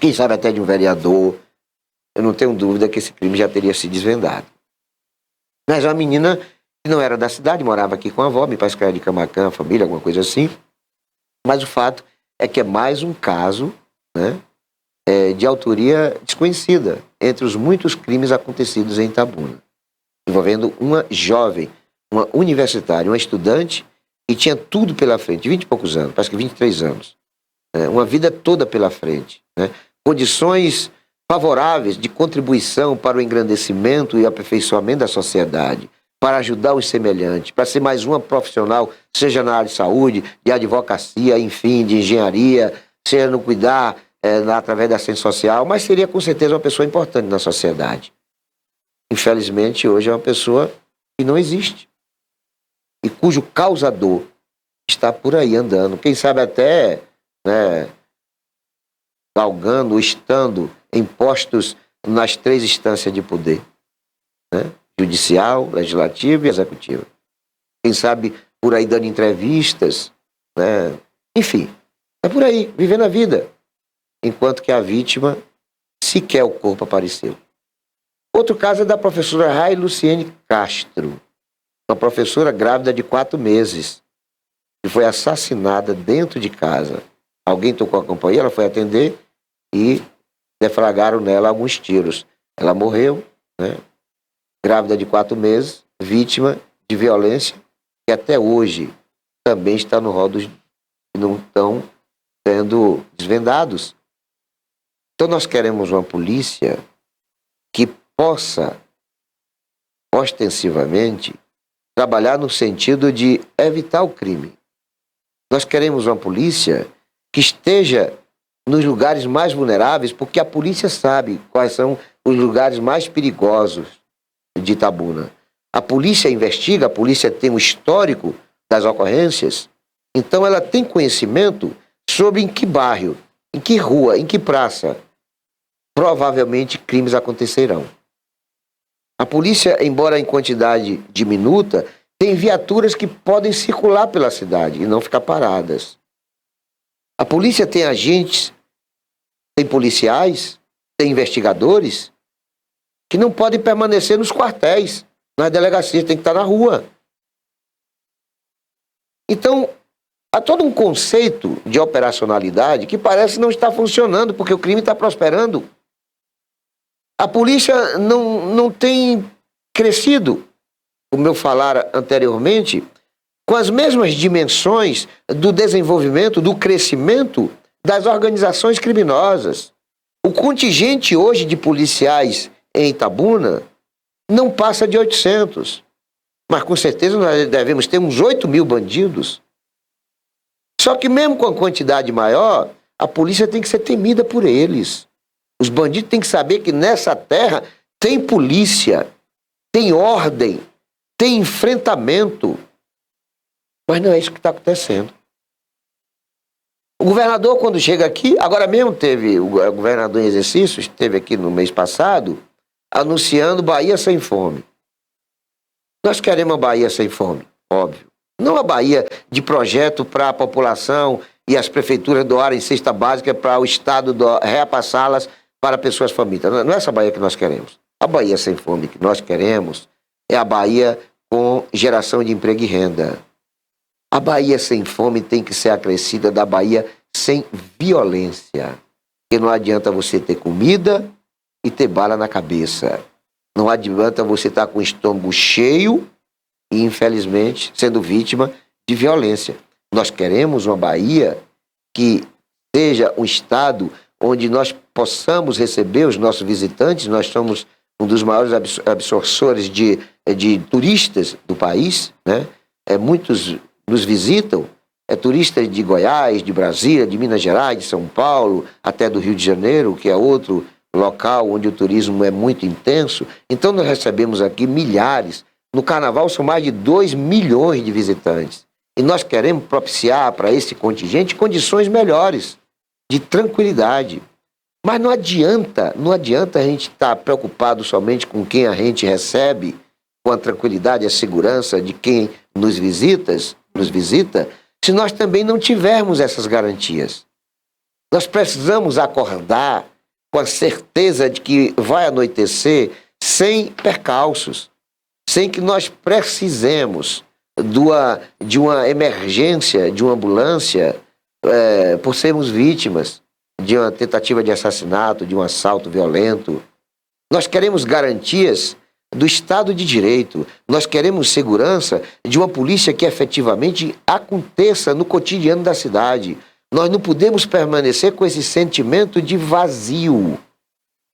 quem sabe até de um vereador, eu não tenho dúvida que esse crime já teria se desvendado. Mas uma menina que não era da cidade, morava aqui com a avó, me parece que era de Camaquã, família, alguma coisa assim. Mas o fato é que é mais um caso, né, de autoria desconhecida entre os muitos crimes acontecidos em Itabuna, envolvendo uma jovem, uma universitária, uma estudante que tinha tudo pela frente, 20 e poucos anos, parece que 23 anos, uma vida toda pela frente, né, condições favoráveis de contribuição para o engrandecimento e aperfeiçoamento da sociedade, para ajudar os semelhantes, para ser mais uma profissional, seja na área de saúde, de advocacia, enfim, de engenharia, seja no cuidar através da assistência social, mas seria com certeza uma pessoa importante na sociedade. Infelizmente, hoje é uma pessoa que não existe e cujo causador está por aí andando, quem sabe até, né, galgando, estando em postos nas 3 instâncias de poder, né? Judicial, legislativo e executivo. Quem sabe por aí dando entrevistas, né? Enfim, é por aí, vivendo a vida. Enquanto que a vítima, sequer o corpo apareceu. Outro caso é da professora Rai Luciene Castro, uma professora grávida de 4 meses, que foi assassinada dentro de casa. Alguém tocou a campainha, ela foi atender e deflagraram nela alguns tiros. Ela morreu, né? Grávida de 4 meses, vítima de violência, que até hoje também está no rol dos que não estão sendo desvendados. Então nós queremos uma polícia que possa, ostensivamente, trabalhar no sentido de evitar o crime. Nós queremos uma polícia que esteja nos lugares mais vulneráveis, porque a polícia sabe quais são os lugares mais perigosos de Itabuna. A polícia investiga, a polícia tem um histórico das ocorrências, então ela tem conhecimento sobre em que bairro, em que rua, em que praça, provavelmente crimes acontecerão. A polícia, embora em quantidade diminuta, tem viaturas que podem circular pela cidade e não ficar paradas. A polícia tem agentes, tem policiais, tem investigadores que não podem permanecer nos quartéis, nas delegacias, tem que estar na rua. Então, há todo um conceito de operacionalidade que parece não estar funcionando, porque o crime está prosperando. A polícia não tem crescido, como eu falara anteriormente, com as mesmas dimensões do desenvolvimento, do crescimento das organizações criminosas. O contingente hoje de policiais em Itabuna não passa de 800. Mas com certeza nós devemos ter uns 8.000 bandidos. Só que mesmo com a quantidade maior, a polícia tem que ser temida por eles. Os bandidos têm que saber que nessa terra tem polícia, tem ordem, tem enfrentamento. Mas não é isso que está acontecendo. O governador, quando chega aqui, agora mesmo teve, o governador em exercício, esteve aqui no mês passado, anunciando Bahia sem fome. Nós queremos uma Bahia sem fome, óbvio. Não uma Bahia de projeto para a população e as prefeituras doarem cesta básica para o Estado repassá-las para pessoas famintas. Não é essa Bahia que nós queremos. A Bahia sem fome que nós queremos é a Bahia com geração de emprego e renda. A Bahia sem fome tem que ser acrescida da Bahia sem violência. Porque não adianta você ter comida e ter bala na cabeça. Não adianta você estar com o estômago cheio e, infelizmente, sendo vítima de violência. Nós queremos uma Bahia que seja um estado onde nós possamos receber os nossos visitantes. Nós somos um dos maiores absorçores de turistas do país, né? Muitos nos visitam, turistas de Goiás, de Brasília, de Minas Gerais, de São Paulo, até do Rio de Janeiro, que é outro local onde o turismo é muito intenso. Então nós recebemos aqui milhares. No carnaval são mais de 2 milhões de visitantes. E nós queremos propiciar para esse contingente condições melhores, de tranquilidade. Mas não adianta a gente estar preocupado somente com quem a gente recebe, com a tranquilidade e a segurança de quem nos visita, se nós também não tivermos essas garantias. Nós precisamos acordar com a certeza de que vai anoitecer sem percalços, sem que nós precisemos de uma emergência, de uma ambulância, por sermos vítimas de uma tentativa de assassinato, de um assalto violento. Nós queremos garantias do Estado de Direito. Nós queremos segurança de uma polícia que efetivamente aconteça no cotidiano da cidade. Nós não podemos permanecer com esse sentimento de vazio,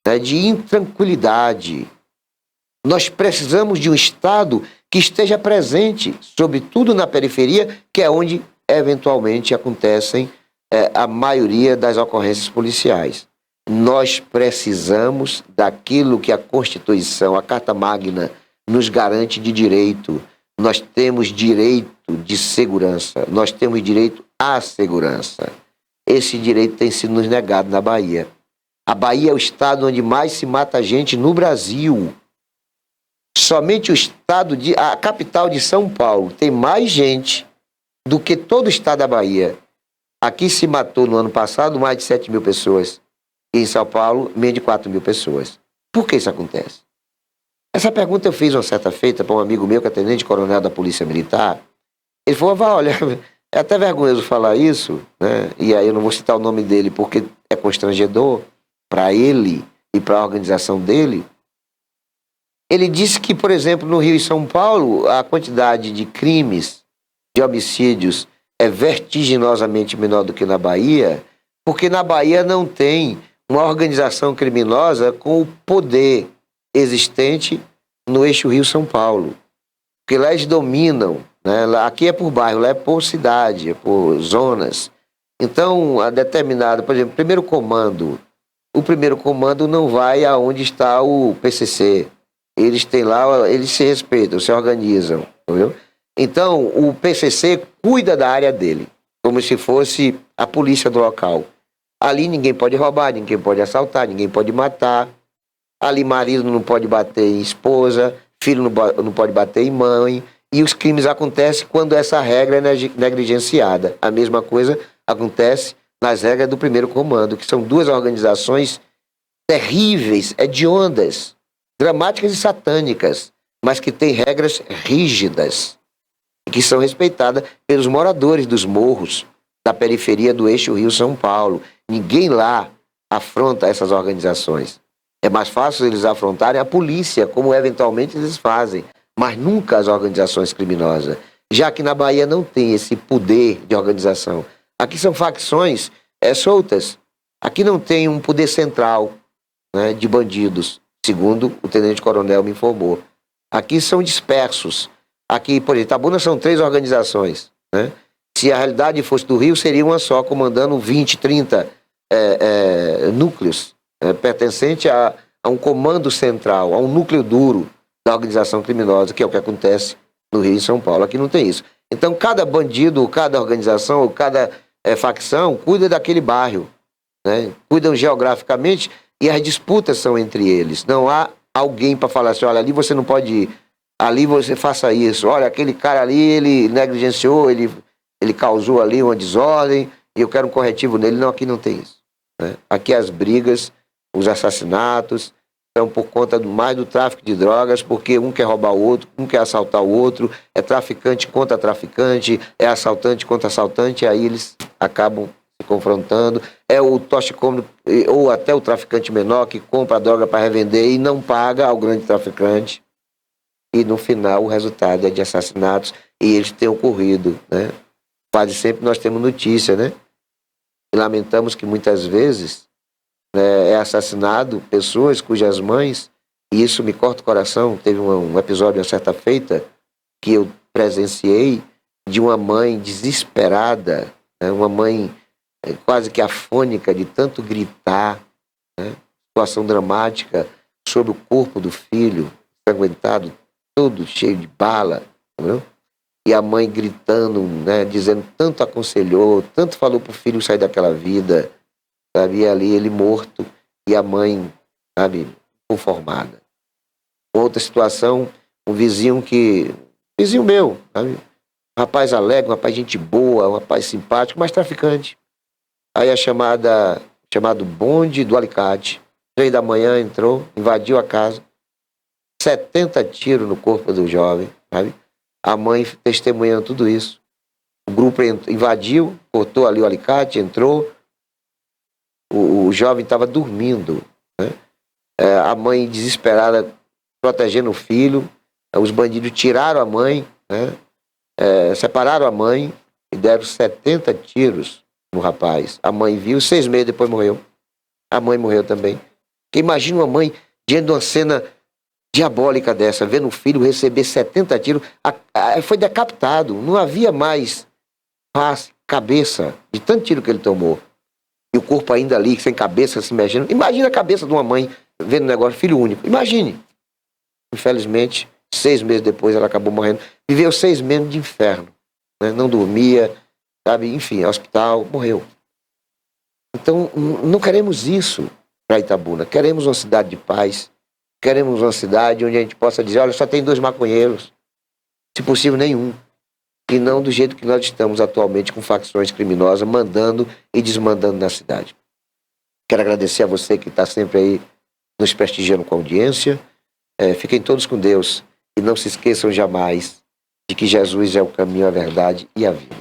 né, de intranquilidade. Nós precisamos de um Estado que esteja presente, sobretudo na periferia, que é onde eventualmente acontecem a maioria das ocorrências policiais. Nós precisamos daquilo que a Constituição, a Carta Magna, nos garante de direito. Nós temos direito de segurança, nós temos direito à segurança. Esse direito tem sido nos negado na Bahia. A Bahia é o estado onde mais se mata gente no Brasil. Somente a capital de São Paulo tem mais gente do que todo o estado da Bahia. Aqui se matou no ano passado mais de 7 mil pessoas. E em São Paulo, menos de 4 mil pessoas. Por que isso acontece? Essa pergunta eu fiz uma certa feita para um amigo meu, que é tenente-coronel da Polícia Militar. Ele falou, olha, é até vergonhoso falar isso, né? E aí eu não vou citar o nome dele porque é constrangedor para ele e para a organização dele. Ele disse que, por exemplo, no Rio e São Paulo, a quantidade de crimes, de homicídios, é vertiginosamente menor do que na Bahia, porque na Bahia não tem uma organização criminosa com o poder existente no eixo Rio-São Paulo. Porque lá eles dominam, né? Aqui é por bairro, lá é por cidade, é por zonas. Então, a determinada, por exemplo, o primeiro comando não vai aonde está o PCC. Eles têm lá, eles se respeitam, se organizam, entendeu? Então, o PCC cuida da área dele, como se fosse a polícia do local. Ali ninguém pode roubar, ninguém pode assaltar, ninguém pode matar. Ali marido não pode bater em esposa, filho não pode bater em mãe. E os crimes acontecem quando essa regra é negligenciada. A mesma coisa acontece nas regras do primeiro comando, que são duas organizações terríveis, hediondas, dramáticas e satânicas, mas que têm regras rígidas e que são respeitadas pelos moradores dos morros da periferia do eixo Rio-São Paulo. Ninguém lá afronta essas organizações. É mais fácil eles afrontarem a polícia, como eventualmente eles fazem, mas nunca as organizações criminosas. Já que na Bahia não tem esse poder de organização. Aqui são facções soltas. Aqui não tem um poder central, né, de bandidos, segundo o tenente-coronel me informou. Aqui são dispersos. Aqui, por exemplo, Itabuna são 3 organizações, né? Se a realidade fosse do Rio, seria uma só, comandando 20, 30 núcleos, pertencente a um comando central, a um núcleo duro da organização criminosa, que é o que acontece no Rio e São Paulo. Aqui não tem isso. Então, cada bandido, cada organização, cada facção cuida daquele bairro, né? Cuidam geograficamente e as disputas são entre eles. Não há alguém para falar assim, olha, ali você não pode ir, ali você faça isso, olha, aquele cara ali, ele negligenciou, ele causou ali uma desordem e eu quero um corretivo nele. Não, aqui não tem isso, né? Aqui as brigas, os assassinatos são por conta mais do tráfico de drogas, porque um quer roubar o outro, um quer assaltar o outro, é traficante contra traficante, é assaltante contra assaltante, e aí eles acabam se confrontando. É o toxicômano ou até o traficante menor que compra a droga para revender e não paga ao grande traficante. E no final o resultado é de assassinatos, e eles têm ocorrido, né? Quase sempre nós temos notícia, né? E lamentamos que muitas vezes é assassinado pessoas cujas mães, e isso me corta o coração. Teve um episódio, uma certa feita, que eu presenciei, de uma mãe desesperada, né? Uma mãe quase que afônica de tanto gritar, né? Situação dramática sobre o corpo do filho, ensanguentado, todo cheio de bala, entendeu? E a mãe gritando, né? Dizendo, tanto aconselhou, tanto falou para o filho sair daquela vida, sabe? E ali ele morto e a mãe, sabe, conformada. Outra situação, um vizinho meu, sabe? Um rapaz alegre, um rapaz gente boa, um rapaz simpático, mas traficante. Aí chamado bonde do alicate, 3 da manhã entrou, invadiu a casa, 70 tiros no corpo do jovem, sabe? A mãe testemunhando tudo isso. O grupo invadiu, cortou ali o alicate, entrou. O jovem estava dormindo, né? A mãe desesperada, protegendo o filho. Os bandidos tiraram a mãe, né? Separaram a mãe e deram 70 tiros no rapaz. A mãe viu, 6 meses depois morreu. A mãe morreu também. Porque imagina uma mãe diante de uma cena diabólica dessa, vendo o filho receber 70 tiros. Foi decapitado. Não havia mais face, cabeça, de tanto tiro que ele tomou. E o corpo ainda ali, sem cabeça, se mexendo. Imagina a cabeça de uma mãe vendo o negócio, filho único. Imagine. Infelizmente, 6 meses depois ela acabou morrendo. Viveu 6 meses de inferno. Né? Não dormia, sabe? Enfim, hospital, morreu. Então, não queremos isso para Itabuna. Queremos uma cidade de paz. Queremos uma cidade onde a gente possa dizer, olha, só tem 2 maconheiros. Se possível, nenhum. E não do jeito que nós estamos atualmente, com facções criminosas, mandando e desmandando na cidade. Quero agradecer a você que está sempre aí nos prestigiando com a audiência. Fiquem todos com Deus e não se esqueçam jamais de que Jesus é o caminho, a verdade e a vida.